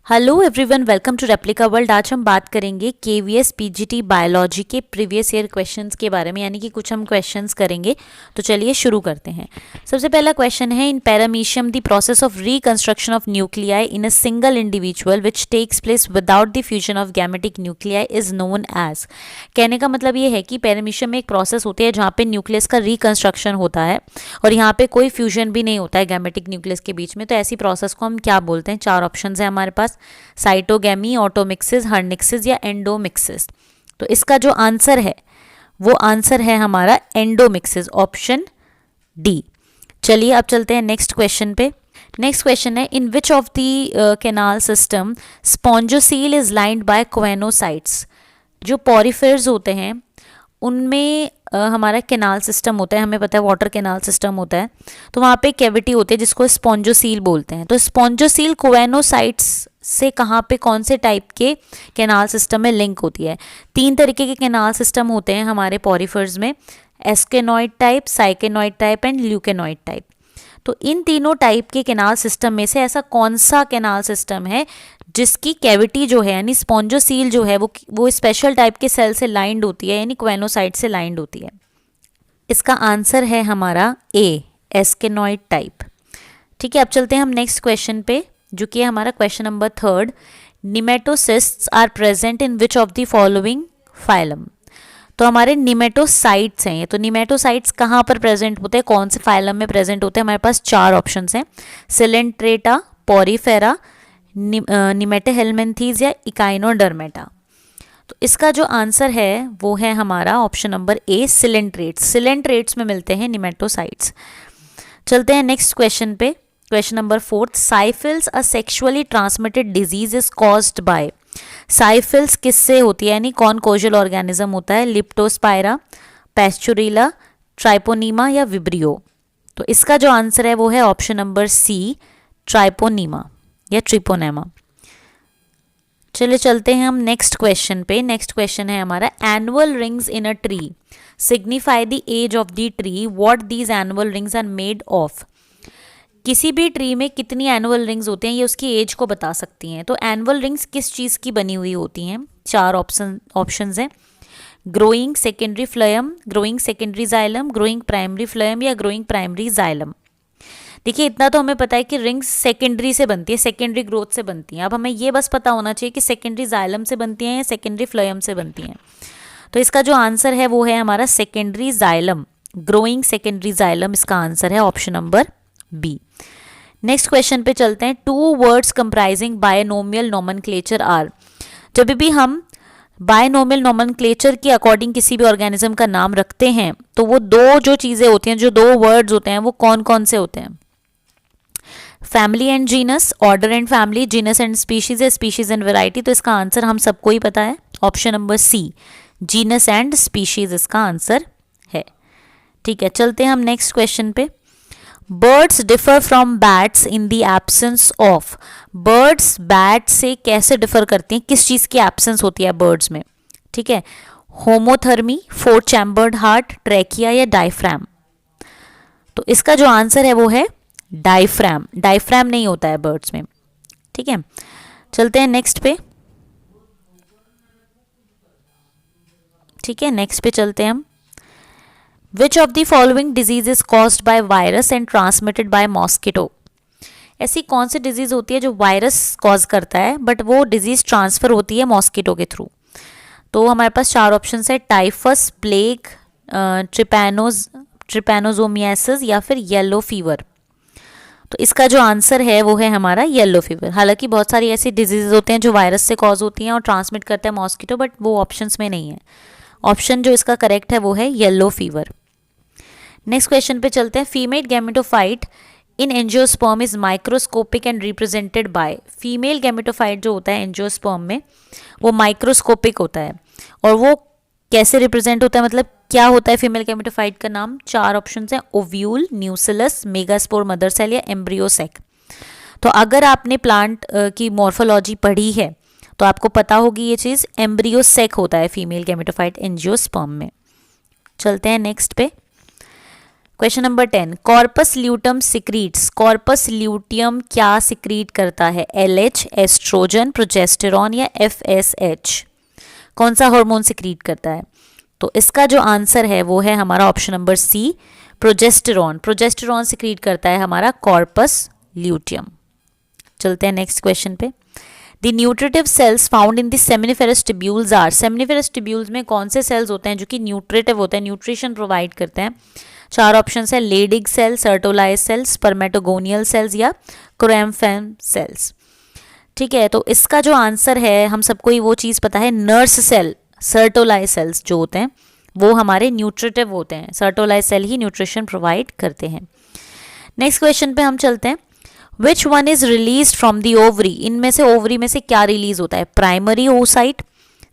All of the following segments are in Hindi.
Hello everyone, welcome to replica world. आज हम बात करेंगे केवीएस पीजीटी बायोलॉजी के प्रीवियस ईयर क्वेश्चंस के बारे में, यानी कि कुछ हम क्वेश्चंस करेंगे। तो चलिए शुरू करते हैं। सबसे पहला क्वेश्चन है, in paramecium the process of reconstruction of nuclei in a single individual which takes place without the fusion of gametic nuclei is known as. कहने का मतलब ये है कि पैरामीशियम में एक प्रोसेस होती है जहाँ पे न्यूक्लियस का रिकंस्ट्रक्शन होता है और यहाँ पे कोई फ्यूजन भी नहीं होता है गैमेटिक न्यूक्लियस के बीच में। तो ऐसी प्रोसेस को हम क्या बोलते हैं? चार ऑप्शन है हमारे पास, साइटोगेमी, ऑटोमिक्सिस, हर्निक्सिस या एंडोमिक्सिस। तो इसका जो आंसर है वो आंसर है हमारा एंडोमिक्सिस, ऑप्शन डी। चलिए अब चलते हैं नेक्स्ट क्वेश्चन पे। नेक्स्ट क्वेश्चन है, in which of the canal system spongocoel is lined by choanocytes. जो पॉरीफेयर्स होते हैं उनमें हमारा कैनाल सिस्टम होता है, हमें पता है वाटर कैनाल सिस्टम होता है, तो वहाँ पे कैविटी होती है जिसको स्पॉन्जोसील बोलते हैं। तो स्पॉन्जोसील क्वेनोसाइट्स से कहाँ पे कौन से टाइप के कैनाल सिस्टम में लिंक होती है? तीन तरीके के कैनाल सिस्टम होते हैं हमारे पॉरीफर्स में, एस्केनॉइड टाइप, साइकेनॉइड टाइप एंड ल्यूकेनॉइड टाइप। तो इन तीनों टाइप के कैनाल सिस्टम में से ऐसा कौन सा कैनाल सिस्टम है जिसकी कैविटी जो है यानी स्पॉन्जोसील जो है वो स्पेशल टाइप के सेल से लाइंड होती है, यानी क्वेनोसाइट से लाइंड होती है? इसका आंसर है हमारा ए, एस्केनॉइड टाइप। ठीक है, अब चलते हैं हम नेक्स्ट क्वेश्चन पे, जो कि है हमारा question number 3। Nematocysts are present in which of the following phylum. तो हमारे निमेटोसाइट्स हैं ये, तो निमेटोसाइट्स कहाँ पर प्रेजेंट होते हैं, कौन से फाइलम में प्रेजेंट होते हैं? हमारे पास चार ऑप्शंस हैं, सिलेंट्रेटा, पॉरीफेरा, निमेटोहेल्मिन्थीज या इकाइनोडर्मेटा। तो इसका जो आंसर है वो है हमारा option number A, coelenterates. Coelenterates में मिलते हैं निमेटोसाइट्स। चलते हैं नेक्स्ट क्वेश्चन पे, question number 4। साइफिल्स a sexually transmitted disease is caused by. साइफिल्स किससे होती है, यानी कौन कोजल ऑर्गेनिज्म होता है? लिप्टोस्पायरा, पैस्चुरिला, ट्राइपोनीमा या विब्रियो। तो इसका जो आंसर है वो है ऑप्शन नंबर सी, ट्राइपोनीमा या ट्रिपोनेमा। चलिए चलते हैं हम नेक्स्ट क्वेश्चन पे। नेक्स्ट क्वेश्चन है हमारा, annual rings in a tree signify the age of the tree, what these annual rings are made of. किसी भी ट्री में कितनी एनुअल रिंग्स होती हैं ये उसकी एज को बता सकती हैं। तो एनुअल रिंग्स किस चीज़ की बनी हुई होती हैं? चार ऑप्शंस हैं, growing secondary phloem, growing secondary xylem, growing primary phloem या ग्रोइंग प्राइमरी जाइलम। देखिए इतना तो हमें पता है कि रिंग्स सेकेंडरी से बनती है, सेकेंडरी ग्रोथ से बनती हैं। अब हमें ये बस पता होना चाहिए कि सेकेंडरी जाइलम से बनती हैं या सेकेंडरी फ्लोएम से बनती हैं। तो इसका जो आंसर है वो है हमारा secondary xylem, growing secondary xylem इसका आंसर है, option number B. Next question पे चलते हैं। Two words comprising binomial nomenclature are. जब भी हम बायनोमियल नोमेनक्लेचर के अकॉर्डिंग किसी भी ऑर्गेनिज्म का नाम रखते हैं तो वो दो जो चीज़ें होती हैं, जो दो वर्ड्स होते हैं, वो कौन कौन से होते हैं? Family and genus, order and family, genus and species या स्पीशीज एंड वेराइटी। तो इसका आंसर हम सबको ही पता है, option number C, genus and species इसका आंसर है। ठीक है, चलते हैं हम नेक्स्ट क्वेश्चन पे। Birds differ from bats in the absence of. Birds bat से कैसे डिफर करती हैं, किस चीज़ की एब्सेंस होती है बर्ड्स में? ठीक है, होमोथर्मी, फोर चैम्बर्ड हार्ट, ट्रैकिया या डायफ्राम। तो इसका जो आंसर है वो है डायफ्राम। डायफ्राम नहीं होता है बर्ड्स में। ठीक है, चलते हैं नेक्स्ट पे। ठीक है, नेक्स्ट पे चलते हैं हम। Which of the following disease is caused by virus and transmitted by mosquito? ऐसी कौन सी डिजीज होती है जो वायरस कॉज करता है बट वो डिजीज ट्रांसफर होती है मॉस्किटो के थ्रू? तो हमारे पास चार ऑप्शन है, टाइफस, प्लेग, ट्रिपैनोसोमियासिस या फिर येलो फीवर। तो इसका जो आंसर है वो है हमारा येलो फीवर। हालांकि बहुत सारी ऐसी डिजीज होते हैं जो वायरस से कॉज होती हैं और ट्रांसमिट करते हैं मॉस्किटो, बट वो ऑप्शंस में नहीं है। ऑप्शन जो इसका करेक्ट है वो है येलो फीवर। नेक्स्ट क्वेश्चन पे चलते हैं। Female gametophyte in angiosperm is microscopic and represented by. Female gametophyte जो होता है एंजियोस्पर्म में वो माइक्रोस्कोपिक होता है, और वो कैसे रिप्रेजेंट होता है, मतलब क्या होता है फीमेल गैमेटोफाइट का नाम? चार ऑप्शंस हैं, ovule, nucellus, megaspore mother cell या एम्ब्रियोसेक। तो अगर आपने प्लांट की मॉर्फोलॉजी पढ़ी है तो आपको पता होगी ये चीज़, एम्ब्रियोसेक होता है फीमेल गैमेटोफाइट एंजियोस्पर्म में। चलते हैं नेक्स्ट पे। Question number 10, corpus luteum secretes, corpus luteum क्या सिक्रीट करता है? LH, एस्ट्रोजन, प्रोजेस्टेरॉन या FSH? कौन सा हार्मोन सिक्रीट करता है? तो इसका जो आंसर है वो है हमारा option number C, progesterone. Progesterone secrete करता है हमारा कॉर्पस ल्यूटियम। चलते हैं नेक्स्ट क्वेश्चन पे। The nutritive cells found in the seminiferous tubules are, seminiferous tubules में कौन से सेल्स होते हैं जो कि न्यूट्रिटिव होते हैं, न्यूट्रिशन प्रोवाइड करते हैं? चार ऑप्शन है, Leydig cell, Sertoli's cells, spermatogonial cells या क्रोएम्फेम सेल्स। ठीक है, तो इसका जो आंसर है, हम सबको ही वो चीज़ पता है, नर्स सेल, सर्टोलाइज सेल्स जो होते हैं वो हमारे न्यूट्रिटिव होते हैं। सर्टोलाइज सेल ही न्यूट्रिशन प्रोवाइड करते हैं। नेक्स्ट क्वेश्चन पे हम चलते हैं। Which one is release from the ovary, इनमें से ओवरी में से क्या रिलीज होता है? Primary oocyte,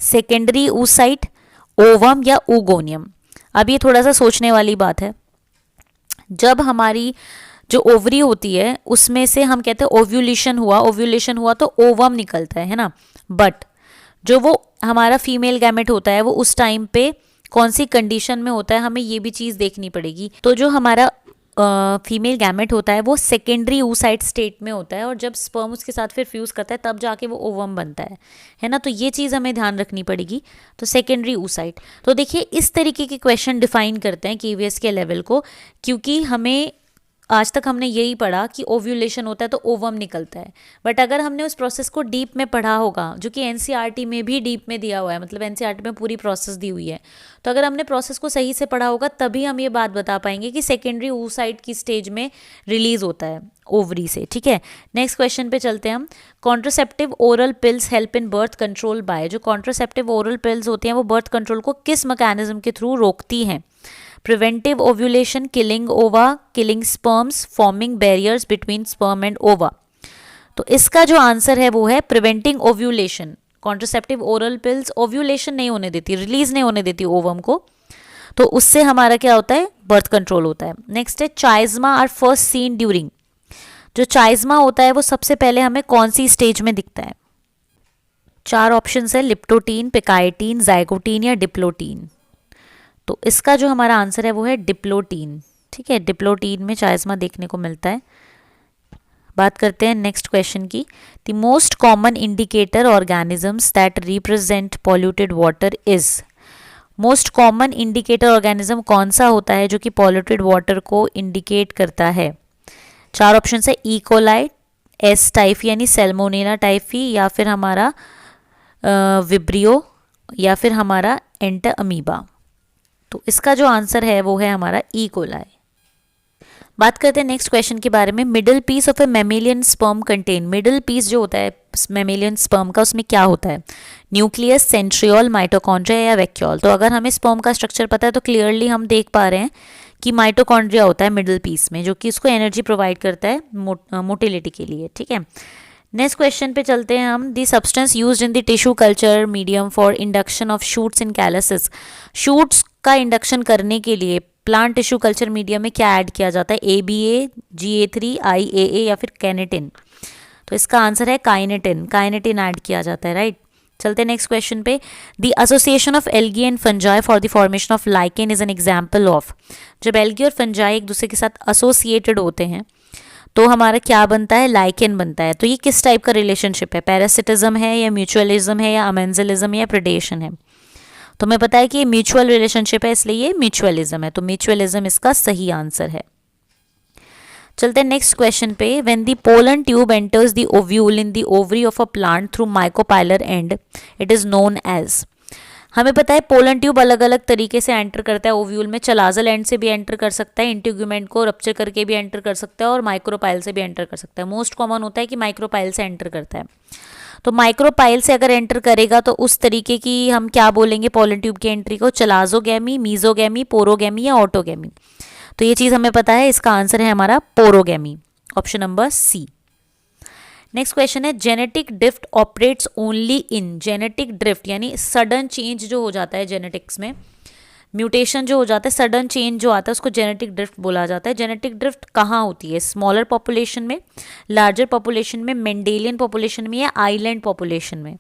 secondary oocyte, ovum या oogoनियम? अब ये थोड़ा सा सोचने वाली बात है। जब हमारी जो ओवरी होती है उसमें से हम कहते हैं ओव्यूलेशन हुआ, ओव्यूलेशन हुआ तो ओवम निकलता है ना, बट जो वो हमारा फीमेल गैमेट होता है वो उस टाइम पे कौन सी कंडीशन में होता है, हमें ये भी चीज़ देखनी पड़ेगी। तो जो हमारा फीमेल गैमेट होता है वो सेकेंडरी oocyte स्टेट में होता है, और जब स्पर्म उसके साथ फिर फ्यूज़ करता है तब जाके वो ओवम बनता है ना। तो ये चीज़ हमें ध्यान रखनी पड़ेगी। तो सेकेंडरी oocyte, तो देखिए इस तरीके के क्वेश्चन डिफाइन करते हैं KVS के लेवल को, क्योंकि हमें आज तक हमने यही पढ़ा कि ओव्यूलेशन होता है तो ओवम निकलता है, बट अगर हमने उस प्रोसेस को डीप में पढ़ा होगा, जो कि NCERT में भी डीप में दिया हुआ है, मतलब NCERT में पूरी प्रोसेस दी हुई है, तो अगर हमने प्रोसेस को सही से पढ़ा होगा तभी हम ये बात बता पाएंगे कि सेकेंडरी oocyte की स्टेज में रिलीज होता है ओवरी से। ठीक है, नेक्स्ट क्वेश्चन पे चलते हैं हम। Contraceptive oral pills help in birth control by, जो कॉन्ट्रासेप्टिव ओरल पिल्स होती हैं वो बर्थ कंट्रोल को किस मैकेनिज्म के थ्रू रोकती हैं? प्रिवेंटिव ओव्यूलेशन, किलिंग ओवा, killing sperms, forming barriers between sperm and ओवा? तो इसका जो आंसर है वो है preventing ovulation. Contraceptive oral pills ovulation नहीं होने देती, रिलीज नहीं होने देती ओवम को, तो उससे हमारा क्या होता है? बर्थ कंट्रोल होता है। नेक्स्ट है, चाइज्मा आर फर्स्ट सीन ड्यूरिंग, जो चाइज्मा होता है वो सबसे पहले हमें कौन सी स्टेज में दिखता है? चार ऑप्शन है, लिप्टोटीन, पिकाइटीन, जाइगोटीन या डिप्लोटीन? तो इसका जो हमारा आंसर है वो है डिप्लोटीन। ठीक है, डिप्लोटीन में चाइज्मा देखने को मिलता है। बात करते हैं नेक्स्ट क्वेश्चन की। The most common indicator organisms that represent polluted water is, most common indicator organism कौन सा होता है जो कि पॉल्यूटेड वाटर को इंडिकेट करता है? चार ऑप्शन है, ई कोलाई, एस टाइफी यानी सैल्मोनेला टाइफी, या फिर हमारा विब्रियो, या फिर हमारा एंटर अमीबा? तो इसका जो आंसर है वो है हमारा ई कोलाई। बात करते हैं नेक्स्ट क्वेश्चन के बारे में। Middle piece of a mammalian sperm contain, middle piece जो होता है मैमेलियन स्पर्म का उसमें क्या होता है? न्यूक्लियस, सेंट्रियोल, माइटोकॉन्ड्रिया या वैक्यूल? तो अगर हमें स्पर्म का स्ट्रक्चर पता है तो क्लियरली हम देख पा रहे हैं कि माइटोकॉन्ड्रिया होता है मिडिल पीस में, जो कि इसको एनर्जी प्रोवाइड करता है मोटिलिटी के लिए। ठीक है, नेक्स्ट क्वेश्चन पे चलते हैं हम। The substance used in the tissue culture medium for induction of shoots in calluses, shoots का इंडक्शन करने के लिए प्लांट टिश्यू कल्चर मीडियम में क्या ऐड किया जाता है? ABA, GA3, IAA या फिर कैनेटिन? तो इसका आंसर है काइनेटिन, काइनेटिन ऐड किया जाता है, राइट। चलते हैं नेक्स्ट क्वेश्चन पे। The association of algae and fungi for the formation of lichen is an example of, जब एल्गी और फंजाई एक दूसरे के साथ एसोसिएटेड होते हैं तो हमारा क्या बनता है? लाइकेन बनता है। तो ये किस टाइप का रिलेशनशिप है? पैरासिटिज्म है या म्यूचुअलिज्म है या अमेंजलिज्म या प्रेडेशन है? तो हमें पता है कि ये म्यूचुअल रिलेशनशिप है, इसलिए ये म्यूचुअलिज्म है, तो म्यूचुअलिज्म इसका सही आंसर है। चलते हैं नेक्स्ट क्वेश्चन पे। When the pollen tube enters the ovule in the ovary of a plant through micropylar end, it is known as, हमें पता है पोलन ट्यूब अलग अलग तरीके से एंटर करता है ओव्यूल में। चलाजल एंड से भी एंटर कर सकता है, इंटीग्यूमेंट को रप्चर करके भी एंटर कर सकता है, और माइक्रोपाइल से भी एंटर कर सकता है। मोस्ट कॉमन होता है कि माइक्रोपाइल से एंटर करता है। तो माइक्रोपाइल से अगर एंटर करेगा तो उस तरीके की हम क्या बोलेंगे पोलन ट्यूब की एंट्री को? चलाजोगैमी, मीजोगैमी, पोरोगैमी या ऑटोगैमी? तो ये चीज़ हमें पता है, इसका आंसर है हमारा porogamy, option number C. Next question है, genetic drift operates only in, genetic drift यानी सडन चेंज जो हो जाता है जेनेटिक्स में, म्यूटेशन जो हो जाता है, सडन चेंज जो आता है उसको जेनेटिक ड्रिफ्ट बोला जाता है। जेनेटिक ड्रिफ्ट कहाँ होती है? स्मॉलर पॉपुलेशन में, लार्जर पॉपुलेशन में, मेंडेलियन पॉपुलेशन में या आइलैंड पॉपुलेशन में?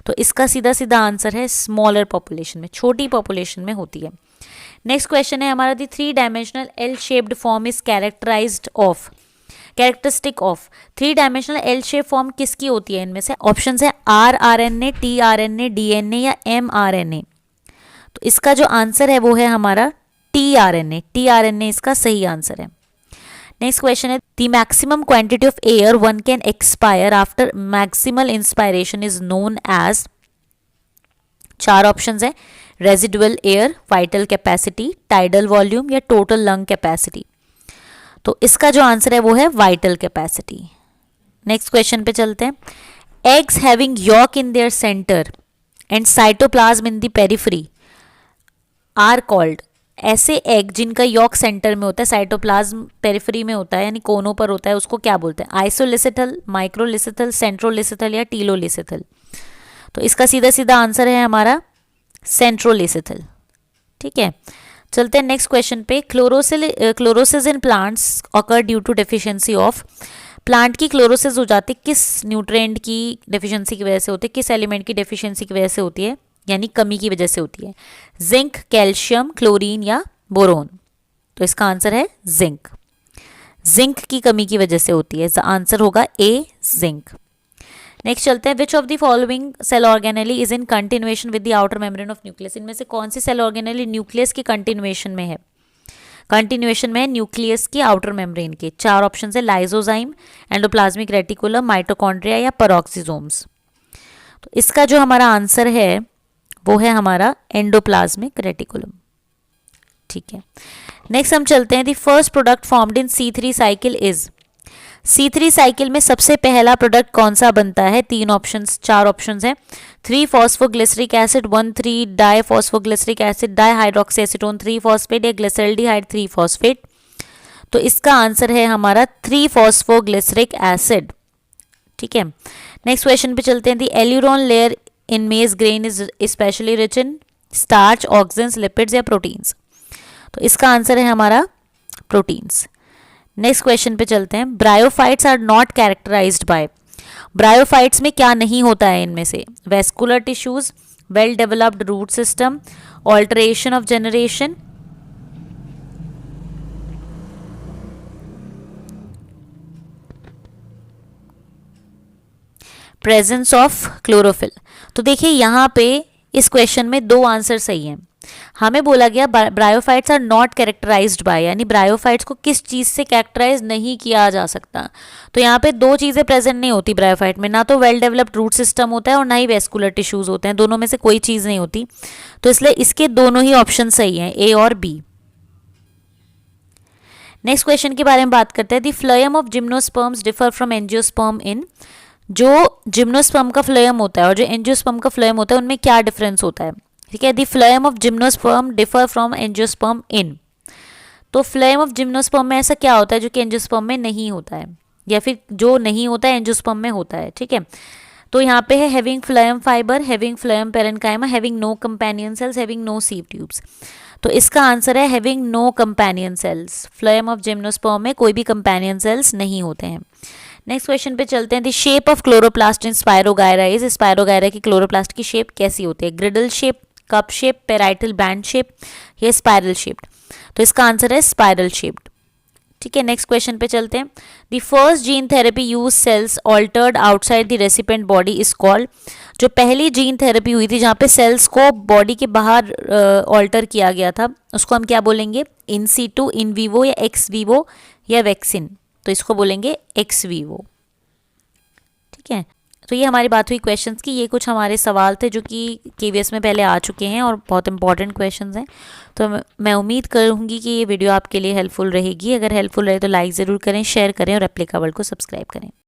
तो इसका सीधा सीधा आंसर है स्मॉलर पॉपुलेशन में, छोटी पॉपुलेशन में होती है। नेक्स्ट क्वेश्चन है हमारा, the 3 dimensional L shaped form is characteristic of 3 dimensional L shape form किसकी होती है? इनमें से ऑप्शन है rRNA, tRNA, DNA या mRNA। तो इसका जो आंसर है वो है हमारा tRNA। tRNA इसका सही आंसर है। नेक्स्ट क्वेश्चन है, the maximum quantity of air one can expire after maximal inspiration is known as. 4 options है, residual air, vital capacity, tidal volume या टोटल लंग कैपेसिटी। तो इसका जो आंसर है वो है वाइटल कैपेसिटी। नेक्स्ट क्वेश्चन पे चलते हैं, eggs having yolk in their centre and cytoplasm in the periphery are called. ऐसे एग जिनका यॉक सेंटर में होता है, साइटोप्लाज्म पेरिफेरी में होता है यानी कोनों पर होता है, उसको क्या बोलते हैं? आइसोलिसिथल, माइक्रोलिसिथल, सेंट्रोलिसिथल या टीलोलिसिथल। तो इसका सीधा सीधा आंसर है हमारा सेंट्रोलिसिथल। ठीक है, चलते हैं नेक्स्ट क्वेश्चन पे। Chlorosis in plants occur due to deficiency of. Plant की क्लोरोसिस हो जाती है किस न्यूट्रिएंट की डेफिशिएंसी की वजह से होती है, किस एलिमेंट की डेफिशिएंसी की वजह से होती है, यानी कमी की वजह से होती है? जिंक, कैल्शियम, क्लोरीन या बोरोन। तो इसका आंसर है जिंक। जिंक की कमी की वजह से होती है, आंसर होगा ए, जिंक। नेक्स्ट चलते हैं, which of the following cell organelle is in continuation with the outer membrane of nucleus. इनमें से कौन सी सेल ऑर्गेनेली न्यूक्लियस की कंटिन्यूएशन में है? कंटिन्यूएशन में है न्यूक्लियस की आउटर मेम्ब्रेन के। 4 ऑप्शन है, लाइजोजाइम, एंडोप्लाज्मिक रेटिकुलम, माइटोकॉन्ड्रिया या पेरोक्सिसोम्स। तो इसका जो हमारा आंसर है वो है हमारा एंडोप्लाज्मिक रेटिकुलम। ठीक है, नेक्स्ट हम चलते हैं, the first product formed in C3 cycle is. C3 cycle में सबसे पहला प्रोडक्ट कौन सा बनता है? 4 ऑप्शंस हैं, 3-फॉस्फोग्लिसरिक एसिड, 1,3-डाइफॉस्फोग्लिसरिक एसिड, डाइहाइड्रोक्सी एसीटोन 3-फॉस्फेट या ग्लिसरल्डिहाइड 3-फॉस्फेट। तो इसका आंसर है हमारा 3-फॉस्फोग्लिसरिक एसिड। ठीक है, नेक्स्ट क्वेश्चन पे चलते हैं, द एल्यूरोन लेयर इन मेज grain is specially rich in starch, oxygen, lipids या प्रोटीन्स। तो इसका आंसर है हमारा प्रोटीन्स। नेक्स्ट क्वेश्चन पे चलते हैं, bryophytes are not characterized by. Bryophytes में क्या नहीं होता है इनमें से? Vascular tissues, well developed root system, alternation of generation, presence of chlorophyll. तो देखिए यहाँ पे इस क्वेश्चन में 2 आंसर सही हैं। हमें बोला गया bryophytes are not characterized by, यानी ब्रायोफाइट्स को किस चीज़ से कैरेक्टराइज नहीं किया जा सकता। तो यहाँ पे 2 चीज़ें प्रेजेंट नहीं होती ब्रायोफाइट में, ना तो वेल डेवलप्ड रूट सिस्टम होता है और ना ही वेस्कुलर टिश्यूज होते हैं, दोनों में से कोई चीज़ नहीं होती। तो इसलिए इसके दोनों ही ऑप्शन सही हैं, ए और बी। नेक्स्ट क्वेश्चन के बारे में बात करते हैं, the phloem of gymnosperms differ from angiosperm in. जो जिम्नोस्पर्म का फ्लोएम होता है और जो एंजियोस्पर्म का फ्लोएम होता है उनमें क्या डिफरेंस होता है? ठीक है, the phloem of gymnosperm differ from angiosperm in. तो फ्लोएम ऑफ जिम्नोस्पर्म में ऐसा क्या होता है जो कि एंजियोस्पर्म में नहीं होता है, या फिर जो नहीं होता है एंजियोस्पर्म में होता है? ठीक है, तो यहाँ पे है having phloem fibre, having phloem parenchyma, having no companion cells, having no sieve tubes. तो इसका आंसर है having no companion cells. Phloem of gymnosperm में कोई भी कंपेनियन सेल्स नहीं होते हैं। नेक्स्ट क्वेश्चन पे चलते हैं, the shape of chloroplast in spirogyra is. Spirogyra की क्लोरोप्लास्ट की शेप कैसी होती है? ग्रिडल shape, cup shape, parietal band shape या स्पाइरल शेप्ड। तो इसका आंसर है स्पाइरल शेप्ड। ठीक है, नेक्स्ट क्वेश्चन पे चलते हैं, the first gene therapy use cells altered outside the recipient body is called. जो पहली जीन थेरेपी हुई थी जहाँ पे सेल्स को बॉडी के बाहर ऑल्टर किया गया था, उसको हम क्या बोलेंगे? इन सीटू, इन वीवो या एक्स वीवो या वैक्सीन। तो इसको बोलेंगे एक्स वीवो। ठीक है, तो ये हमारी बात हुई क्वेश्चंस की। ये कुछ हमारे सवाल थे जो कि केवीएस में पहले आ चुके हैं और बहुत इंपॉर्टेंट क्वेश्चंस हैं। तो मैं उम्मीद करूँगी कि ये वीडियो आपके लिए हेल्पफुल रहेगी। अगर हेल्पफुल रहे तो लाइक ज़रूर करें, शेयर करें और एप्लीकेबल को सब्सक्राइब करें।